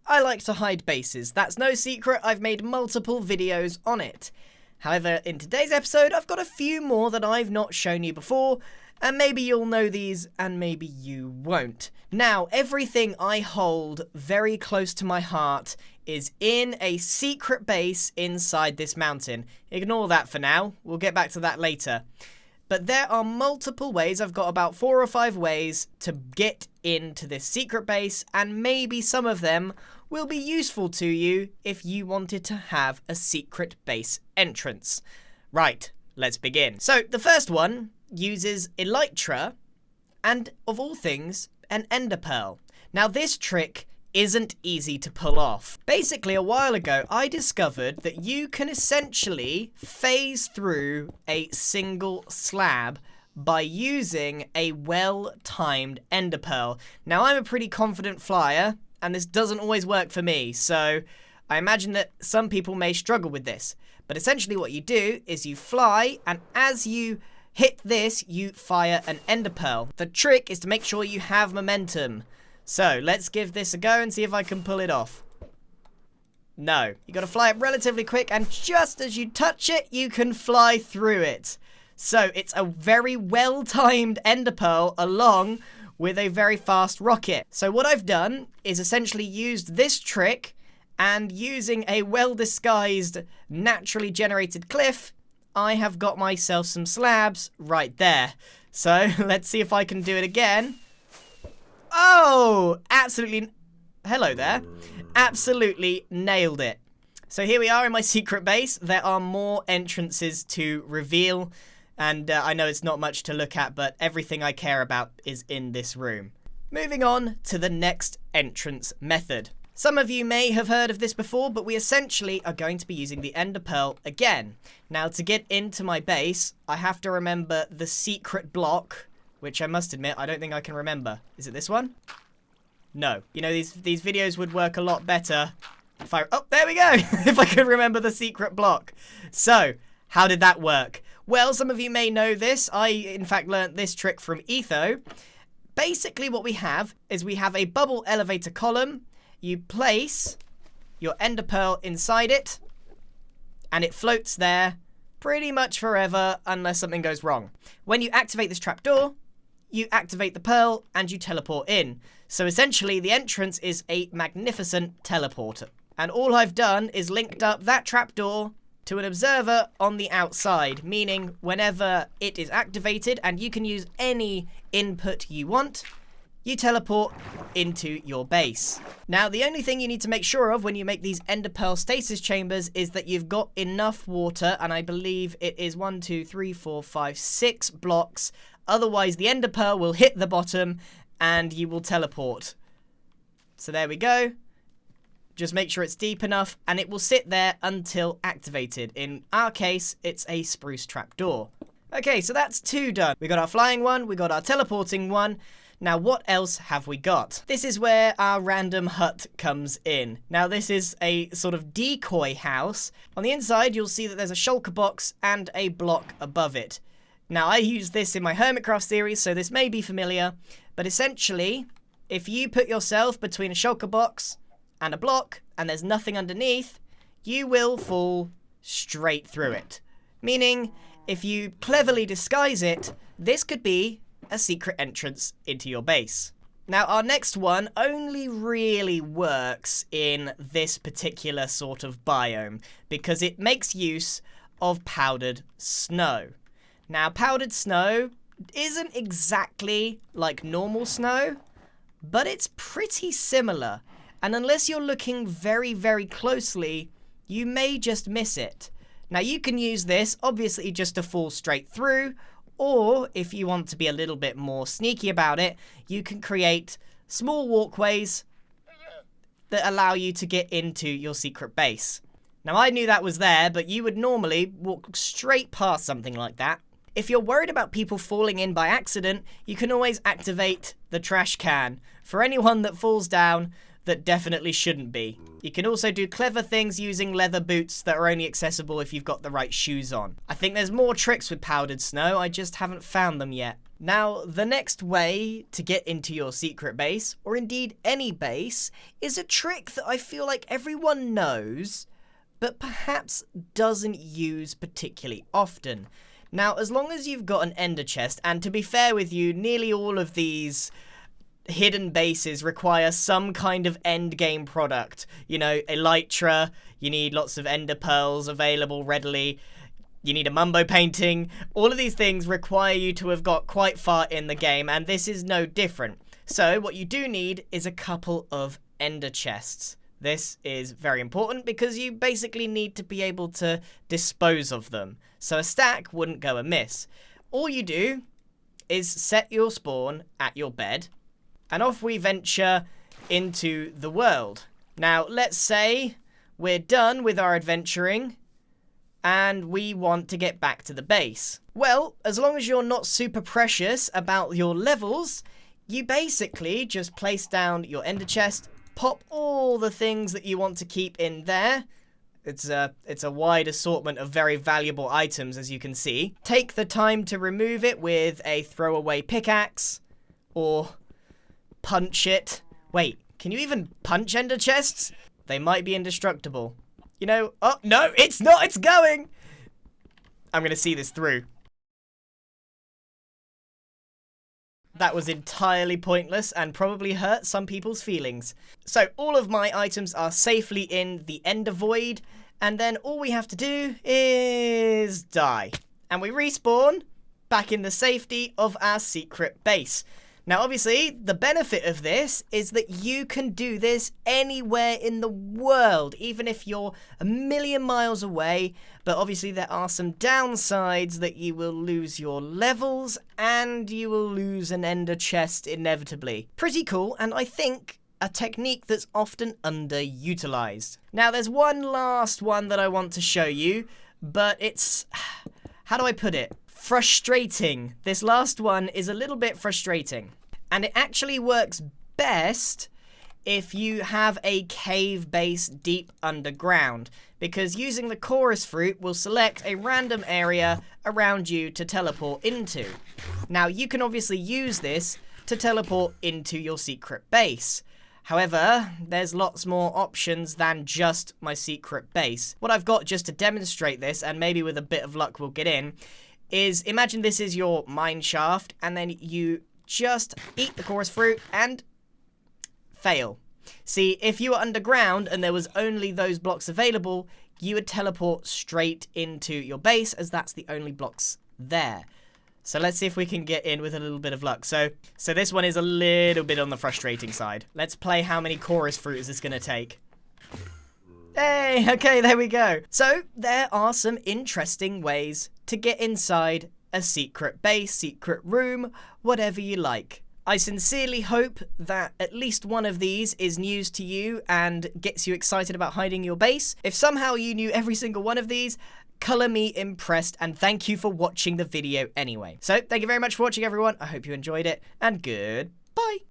I like to hide bases. That's no secret, I've made multiple videos on it. However, in today's episode, I've got a few more that I've not shown you before, and maybe you'll know these, and maybe you won't. Now, everything I hold very close to my heart is in a secret base inside this mountain. Ignore that for now, we'll get back to that later. But there are multiple ways, I've got about 4 or 5 ways to get into this secret base, and maybe some of them will be useful to you if you wanted to have a secret base entrance. Right, let's begin. So, the first one uses elytra and, of all things, an ender pearl. Now, this trick isn't easy to pull off. Basically, a while ago, I discovered that you can essentially phase through a single slab by using a well-timed ender pearl. Now, I'm a pretty confident flyer, and this doesn't always work for me, so I imagine that some people may struggle with this. But essentially what you do is you fly, and as you hit this, you fire an ender pearl. The trick is to make sure you have momentum. So, let's give this a go and see if I can pull it off. No. You gotta fly it relatively quick, and just as you touch it, you can fly through it. So, it's a very well-timed ender pearl along with a very fast rocket. So what I've done is essentially used this trick, and using a well-disguised, naturally generated cliff, I have got myself some slabs right there. So, let's see if I can do it again. Oh, absolutely, hello there. Absolutely nailed it. So here we are in my secret base. There are more entrances to reveal, and I know it's not much to look at, but everything I care about is in this room. Moving on to the next entrance method. Some of you may have heard of this before, but we essentially are going to be using the ender pearl again. Now, to get into my base, I have to remember the secret block, which I must admit, I don't think I can remember. Is it this one? No. You know, these videos would work a lot better if oh, there we go! If I could remember the secret block. So, how did that work? Well, some of you may know this. I, in fact, learnt this trick from Etho. Basically, what we have is we have a bubble elevator column. You place your ender pearl inside it, and it floats there pretty much forever unless something goes wrong. When you activate this trapdoor, you activate the pearl and you teleport in. So essentially, the entrance is a magnificent teleporter. And all I've done is linked up that trapdoor to an observer on the outside, meaning whenever it is activated, and you can use any input you want, you teleport into your base. Now, the only thing you need to make sure of when you make these ender pearl stasis chambers is that you've got enough water, and I believe it is 1, 2, 3, 4, 5, 6 blocks. Otherwise, the ender pearl will hit the bottom and you will teleport. So there we go. Just make sure it's deep enough, and it will sit there until activated. In our case, it's a spruce trapdoor. Okay, so that's 2 done. We got our flying one, we got our teleporting one. Now, what else have we got? This is where our random hut comes in. Now, this is a sort of decoy house. On the inside, you'll see that there's a shulker box and a block above it. Now, I use this in my Hermitcraft series, so this may be familiar. But essentially, if you put yourself between a shulker box and a block, and there's nothing underneath, you will fall straight through it. Meaning, if you cleverly disguise it, this could be a secret entrance into your base. Now, our next one only really works in this particular sort of biome, because it makes use of powdered snow. Now, powdered snow isn't exactly like normal snow, but it's pretty similar. And unless you're looking very, very closely, you may just miss it. Now, you can use this, obviously, just to fall straight through, or if you want to be a little bit more sneaky about it, you can create small walkways that allow you to get into your secret base. Now, I knew that was there, but you would normally walk straight past something like that. If you're worried about people falling in by accident, you can always activate the trash can. For anyone that falls down, that definitely shouldn't be. You can also do clever things using leather boots that are only accessible if you've got the right shoes on. I think there's more tricks with powdered snow, I just haven't found them yet. Now, the next way to get into your secret base, or indeed any base, is a trick that I feel like everyone knows, but perhaps doesn't use particularly often. Now, as long as you've got an ender chest, and to be fair with you, nearly all of these hidden bases require some kind of end game product. You know, elytra, you need lots of ender pearls available readily, you need a mumbo painting. All of these things require you to have got quite far in the game, and this is no different. So what you do need is a couple of ender chests. This is very important because you basically need to be able to dispose of them. So a stack wouldn't go amiss. All you do is set your spawn at your bed, and off we venture into the world. Now, let's say we're done with our adventuring, and we want to get back to the base. Well, as long as you're not super precious about your levels, you basically just place down your ender chest, pop all the things that you want to keep in there. It's a wide assortment of very valuable items, as you can see. Take the time to remove it with a throwaway pickaxe, or punch it. Wait, can you even punch ender chests? They might be indestructible. You know, oh, no, it's not, it's going! I'm gonna see this through. That was entirely pointless and probably hurt some people's feelings. So all of my items are safely in the Ender Void, and then all we have to do is die. And we respawn back in the safety of our secret base. Now, obviously, the benefit of this is that you can do this anywhere in the world, even if you're a million miles away. But obviously, there are some downsides that you will lose your levels and you will lose an ender chest inevitably. Pretty cool, and I think a technique that's often underutilized. Now, there's one last one that I want to show you, but it's, how do I put it? Frustrating. This last one is a little bit frustrating, and it actually works best if you have a cave base deep underground, because using the chorus fruit will select a random area around you to teleport into. Now, you can obviously use this to teleport into your secret base. However, there's lots more options than just my secret base. What I've got just to demonstrate this, and maybe with a bit of luck we'll get in, is imagine this is your mine shaft, and then you just eat the chorus fruit and fail. See, if you were underground and there was only those blocks available, you would teleport straight into your base, as that's the only blocks there. So let's see if we can get in with a little bit of luck. So this one is a little bit on the frustrating side. Let's play how many chorus fruit is this going to take. Hey, okay, there we go. So there are some interesting ways to get inside a secret base, secret room, whatever you like. I sincerely hope that at least one of these is news to you and gets you excited about hiding your base. If somehow you knew every single one of these, colour me impressed, and thank you for watching the video anyway. So thank you very much for watching, everyone. I hope you enjoyed it, and goodbye.